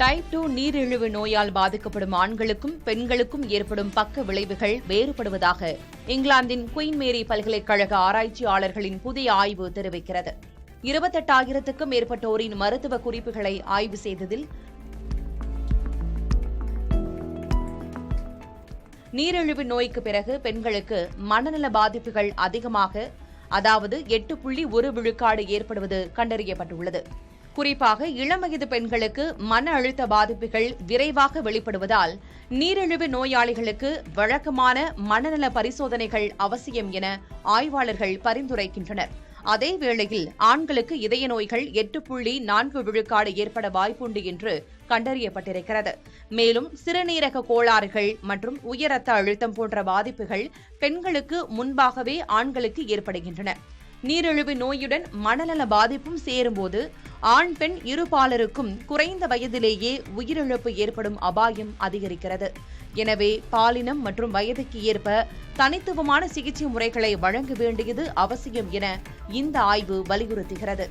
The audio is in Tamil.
டைப் 2 நீரிழிவு நோயால் பாதிக்கப்படும் ஆண்களுக்கும் பெண்களுக்கும் ஏற்படும் பக்க விளைவுகள் வேறுபடுவதாக இங்கிலாந்தின் குயின் மேரி பல்கலைக்கழக ஆராய்ச்சியாளர்களின் புதிய ஆய்வு தெரிவிக்கிறது. 28,000க்கும் மேற்பட்டோரின் மருத்துவ குறிப்புகளை ஆய்வு செய்ததில் நீரிழிவு நோய்க்கு பிறகு பெண்களுக்கு மனநல பாதிப்புகள் அதிகமாக, அதாவது 8.1 விழுக்காடு ஏற்படுவது கண்டறியப்பட்டுள்ளது. குறிப்பாக இளம் வயது பெண்களுக்கு மன அழுத்த பாதிப்புகள் விரைவாக வெளிப்படுவதால் நீரிழிவு நோயாளிகளுக்கு வழக்கமான மனநல பரிசோதனைகள் அவசியம் என ஆய்வாளர்கள் பரிந்துரைக்கின்றனர். அதேவேளையில் ஆண்களுக்கு இதய நோய்கள் 8.4 விழுக்காடு ஏற்பட வாய்ப்புண்டு என்று கண்டறியப்பட்டிருக்கிறது. மேலும் சிறுநீரக கோளாறுகள் மற்றும் உயர் ரத்த அழுத்தம் போன்ற பாதிப்புகள் பெண்களுக்கு முன்பாகவே ஆண்களுக்கு ஏற்படுகின்றன. நீரிழிவு நோயுடன் மனநல பாதிப்பும் சேரும்போது ஆண் பெண் இருபாலருக்கும் குறைந்த வயதிலேயே உயிரிழப்பு ஏற்படும் அபாயம் அதிகரிக்கிறது. எனவே பாலினம் மற்றும் வயதுக்கு ஏற்ப தனித்துவமான சிகிச்சை முறைகளை வழங்க வேண்டியது அவசியம் என இந்த ஆய்வு வலியுறுத்துகிறது.